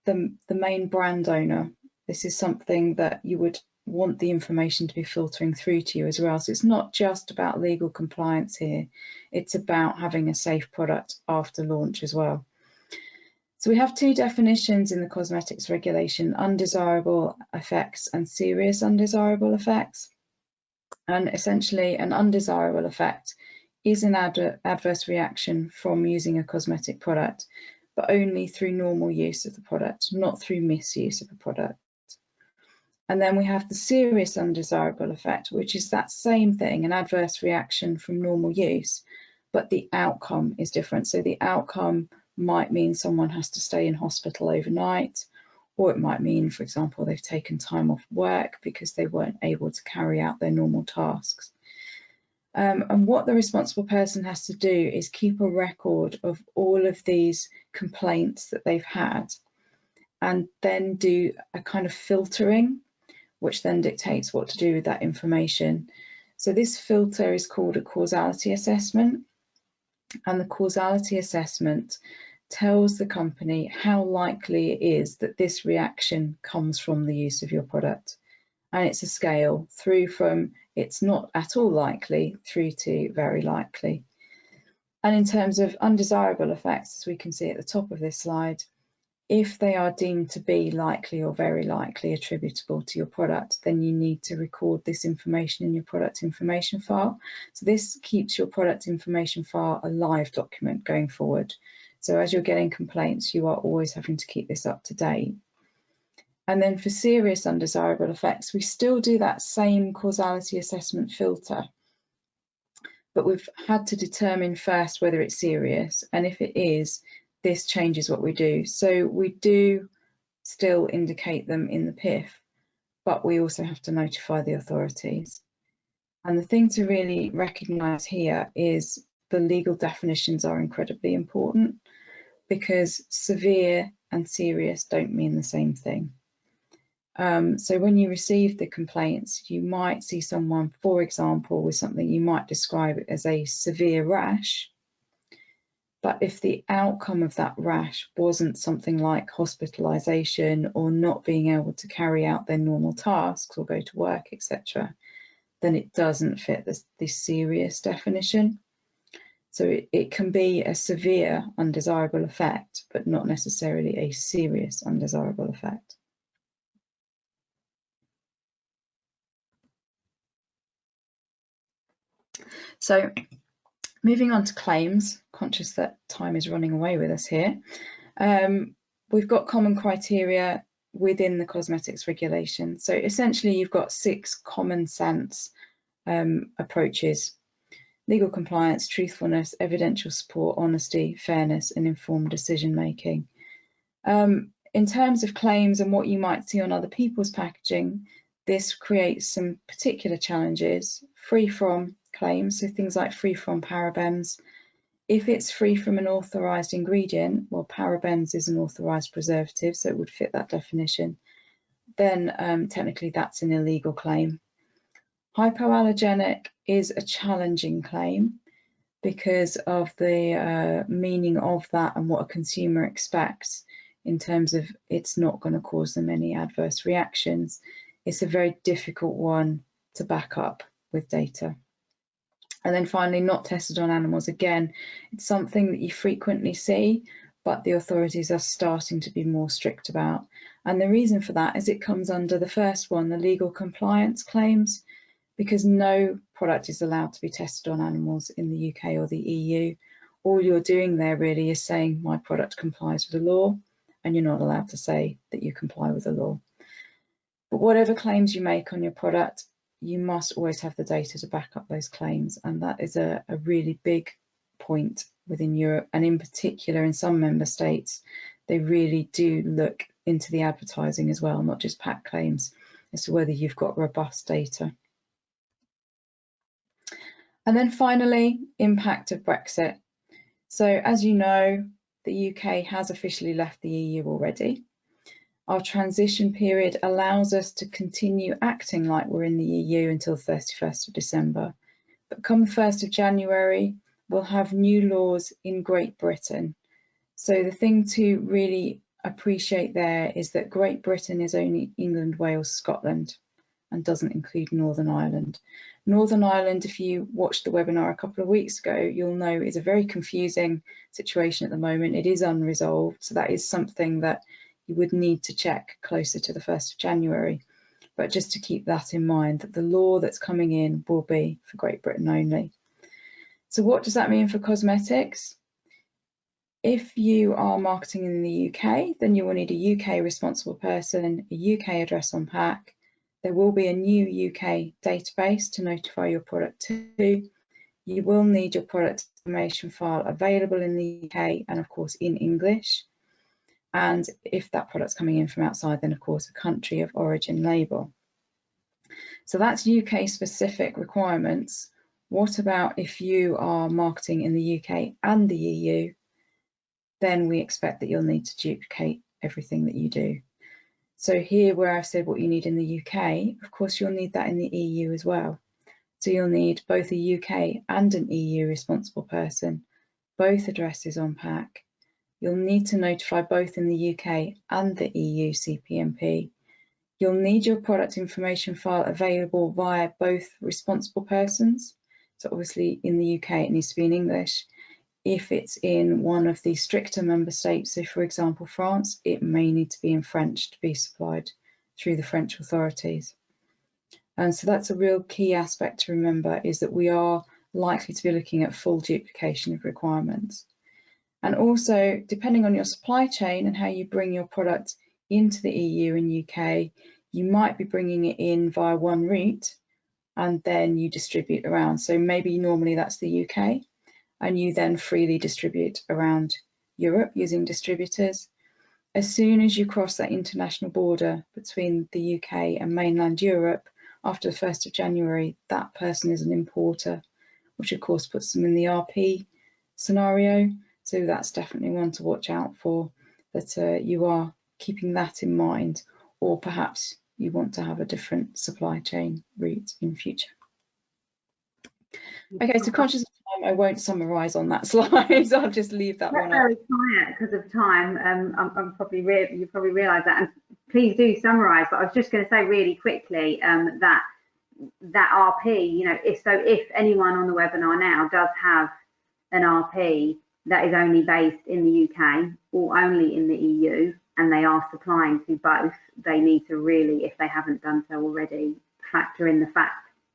the main brand owner, this is something that you would want the information to be filtering through to you as well. So it's not just about legal compliance here, it's about having a safe product after launch as well. So we have two definitions in the cosmetics regulation: undesirable effects and serious undesirable effects. And essentially an undesirable effect is an adverse reaction from using a cosmetic product, but only through normal use of the product, not through misuse of the product. And then we have the serious undesirable effect, which is that same thing, an adverse reaction from normal use, but the outcome is different. So the outcome might mean someone has to stay in hospital overnight, or it might mean, for example, they've taken time off work because they weren't able to carry out their normal tasks. And what the responsible person has to do is keep a record of all of these complaints that they've had, and then do a kind of filtering, which then dictates what to do with that information. So this filter is called a causality assessment, and the causality assessment tells the company how likely it is that this reaction comes from the use of your product. And it's a scale through from it's not at all likely through to very likely. And in terms of undesirable effects, as we can see at the top of this slide, if they are deemed to be likely or very likely attributable to your product, then you need to record this information in your product information file. So this keeps your product information file a live document going forward. So as you're getting complaints, you are always having to keep this up to date. And then for serious undesirable effects, we still do that same causality assessment filter, but we've had to determine first whether it's serious. And if it is, this changes what we do. So we do still indicate them in the PIF, but we also have to notify the authorities. And the thing to really recognise here is the legal definitions are incredibly important, because severe and serious don't mean the same thing. So when you receive the complaints, you might see someone, for example, with something you might describe as a severe rash. But if the outcome of that rash wasn't something like hospitalisation or not being able to carry out their normal tasks or go to work, etc., then it doesn't fit the serious definition. So it can be a severe undesirable effect, but not necessarily a serious undesirable effect. So moving on to claims, conscious that time is running away with us here. We've got common criteria within the cosmetics regulation. So essentially you've got 6 common sense approaches: legal compliance, truthfulness, evidential support, honesty, fairness, and informed decision making. In terms of claims and what you might see on other people's packaging, this creates some particular challenges. Free from claims, so things like free from parabens. If it's free from an authorised ingredient, well, parabens is an authorised preservative, so it would fit that definition, then technically that's an illegal claim. Hypoallergenic is a challenging claim because of the meaning of that and what a consumer expects in terms of it's not going to cause them any adverse reactions. It's a very difficult one to back up with data. And then finally, not tested on animals. Again, it's something that you frequently see, but the authorities are starting to be more strict about. And the reason for that is it comes under the first one, the legal compliance claims, because no product is allowed to be tested on animals in the UK or the EU. All you're doing there really is saying my product complies with the law, and you're not allowed to say that you comply with the law. But whatever claims you make on your product, you must always have the data to back up those claims, and that is a really big point within Europe, and in particular in some member states, they really do look into the advertising as well, not just pack claims, as to whether you've got robust data. And then finally, impact of Brexit. So as you know, the UK has officially left the EU already. Our transition period allows us to continue acting like we're in the EU until 31st of December. But come the 1st of January, we'll have new laws in Great Britain. So the thing to really appreciate there is that Great Britain is only England, Wales, Scotland, and doesn't include Northern Ireland. Northern Ireland, if you watched the webinar a couple of weeks ago, you'll know is a very confusing situation at the moment. It is unresolved, so that is something that you would need to check closer to the 1st of January. But just to keep that in mind, that the law that's coming in will be for Great Britain only. So what does that mean for cosmetics? If you are marketing in the UK, then you will need a UK responsible person, a UK address on pack. There will be a new UK database to notify your product to. You will need your product information file available in the UK and of course in English. And if that product's coming in from outside, then of course a country of origin label. So that's UK specific requirements. What about if you are marketing in the UK and the EU? Then we expect that you'll need to duplicate everything that you do. So here where I've said what you need in the UK, of course you'll need that in the EU as well. So you'll need both a UK and an EU responsible person, both addresses on pack. You'll need to notify both in the UK and the EU CPMP. You'll need your product information file available via both responsible persons. So obviously in the UK it needs to be in English. If it's in one of the stricter member states, so for example France, it may need to be in French to be supplied through the French authorities. And so that's a real key aspect to remember, is that we are likely to be looking at full duplication of requirements. And also, depending on your supply chain and how you bring your product into the EU and UK, you might be bringing it in via one route and then you distribute around. So maybe normally that's the UK, and you then freely distribute around Europe using distributors. As soon as you cross that international border between the UK and mainland Europe, after the 1st of January, that person is an importer, which of course puts them in the RP scenario. So that's definitely one to watch out for, that you are keeping that in mind, or perhaps you want to have a different supply chain route in future. Okay, so conscious of time, I won't summarise on that slide. I'll just leave that one up. Very quiet because of time. I'm probably you probably realise that, and please do summarise. But I was just going to say really quickly that RP, you know, if anyone on the webinar now does have an RP that is only based in the UK or only in the EU, and they are supplying to both, they need to really, if they haven't done so already, factor in the fact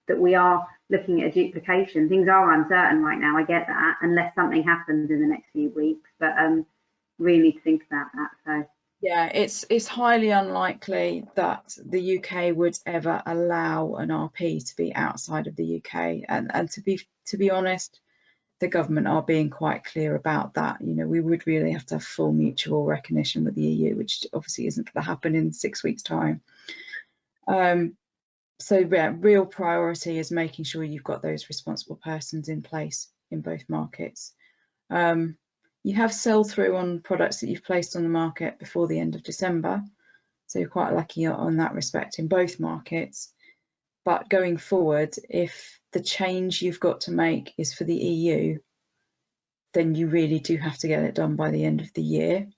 that we are looking at a duplication. Things are uncertain right now, I get that, unless something happens in the next few weeks, but really think about that. So yeah, it's highly unlikely that the UK would ever allow an RP to be outside of the UK, and to be honest, the government are being quite clear about that. You know, we would really have to have full mutual recognition with the EU, which obviously isn't going to happen in 6 weeks' time. So yeah, real priority is making sure you've got those responsible persons in place in both markets. You have sell-through on products that you've placed on the market before the end of December, so you're quite lucky on that respect in both markets. But going forward, if the change you've got to make is for the EU, then you really do have to get it done by the end of the year,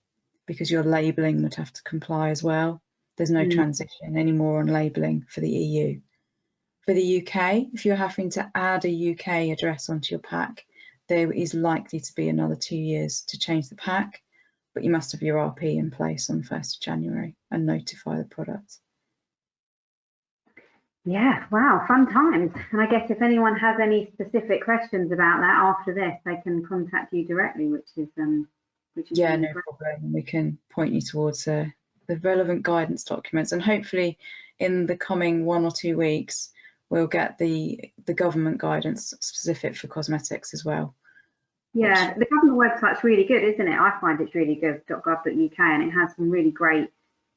because your labelling would have to comply as well. There's no transition anymore on labelling for the EU. For the UK, if you're having to add a UK address onto your pack, there is likely to be another 2 years to change the pack, but you must have your RP in place on 1st of January and notify the product. yeah, wow, fun times. And I guess if anyone has any specific questions about that after this, they can contact you directly, which is yeah, really no great. problem. We can point you towards the relevant guidance documents, and hopefully in the coming 1 or 2 weeks, we'll get the government guidance specific for cosmetics as well. Yeah, the government website's really good, isn't it? I find it's really good, .gov.uk, and it has some really great,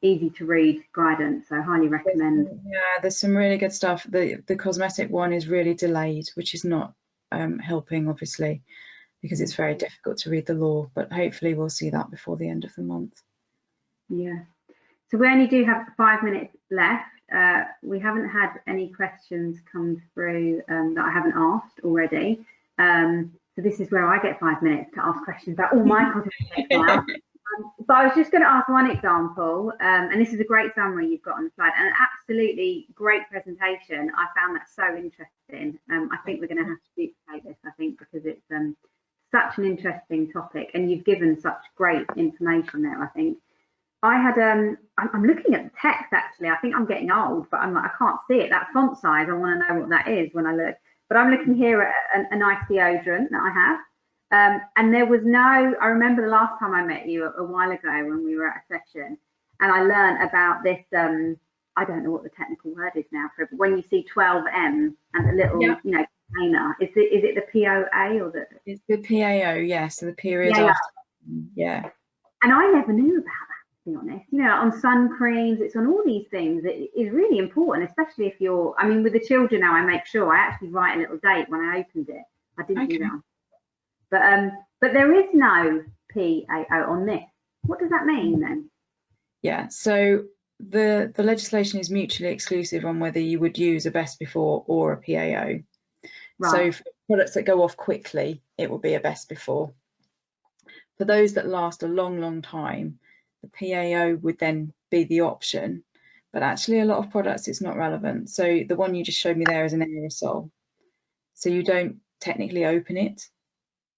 easy to read guidance, so highly recommend. Yeah, there's some really good stuff. The cosmetic one is really delayed, which is not helping, obviously, because it's very difficult to read the law, but hopefully we'll see that before the end of the month. Yeah, so we only do have 5 minutes left. We haven't had any questions come through that I haven't asked already. So this is where I get 5 minutes to ask questions about all my cosmetics now. But I was just going to ask one example, and this is a great summary you've got on the slide, and an absolutely great presentation. I found that so interesting. I think we're going to have to duplicate this, I think, because it's such an interesting topic, and you've given such great information there, I think. I had, I'm looking at the text actually. I think I'm getting old, but I'm like, I can't see it. That font size, I want to know what that is when I look. But I'm looking here at a nice deodorant that I have. And there was no, I remember the last time I met you a while ago when we were at a session, and I learned about this, I don't know what the technical word is now for it, but when you see 12M and the little, you know, container, is it the POA or the? It's the PAO, yeah, so the period after. Yeah. And I never knew about that, to be honest. You know, on sun creams, it's on all these things. It is really important, especially if you're, I mean, with the children now, I make sure I actually write a little date when I opened it. I didn't do that. But there is no PAO on this. What does that mean then? Yeah, so the legislation is mutually exclusive on whether you would use a best before or a PAO. Right. So for products that go off quickly, it will be a best before. For those that last a long, long time, the PAO would then be the option. But actually, a lot of products, it's not relevant. So the one you just showed me there is an aerosol. So you don't technically open it,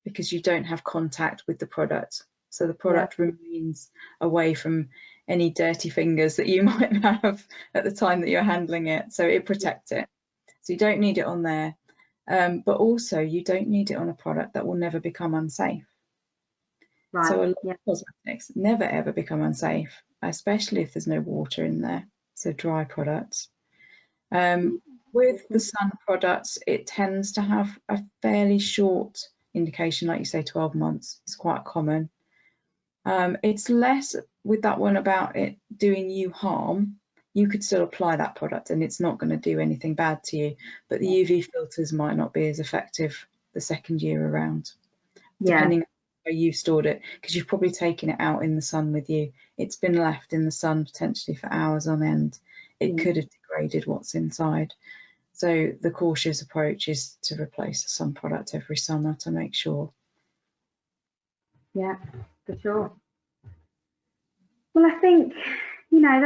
because you don't have contact with the product. So the product remains away from any dirty fingers that you might have at the time that you're handling it. So it protects it. So you don't need it on there. But also you don't need it on a product that will never become unsafe. Right. So a lot of cosmetics never ever become unsafe, especially if there's no water in there. So dry products. With the sun products, it tends to have a fairly short indication, like you say, 12 months is quite common. It's less with that one about it doing you harm. You could still apply that product and it's not going to do anything bad to you, but the UV filters might not be as effective the second year around, depending on how you've stored it, because you've probably taken it out in the sun with you. It's been left in the sun potentially for hours on end. It could have degraded what's inside. So the cautious approach is to replace a sun product every summer to make sure. Yeah, for sure. Well, I think, you know,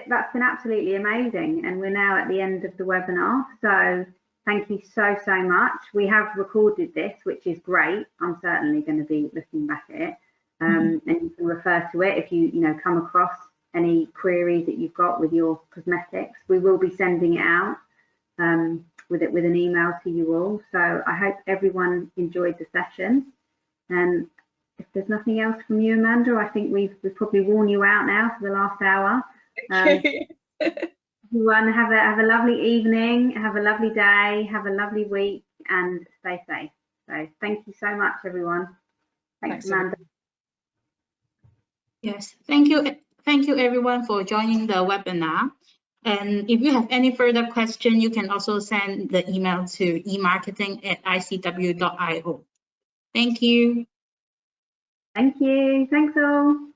that's been absolutely amazing. And we're now at the end of the webinar. So thank you so, so much. We have recorded this, which is great. I'm certainly going to be looking back at it. And you can refer to it if you come across any queries that you've got with your cosmetics. We will be sending it out with an email to you all. So I hope everyone enjoyed the session. And if there's nothing else from you, Amanda, I think we've probably worn you out now for the last hour. Everyone have a lovely evening, have a lovely day, have a lovely week, and stay safe. So thank you so much, everyone. Thanks, Amanda. Yes, thank you. Thank you everyone for joining the webinar. And if you have any further question, you can also send the email to emarketing@icw.io. Thank you. Thank you. Thanks all.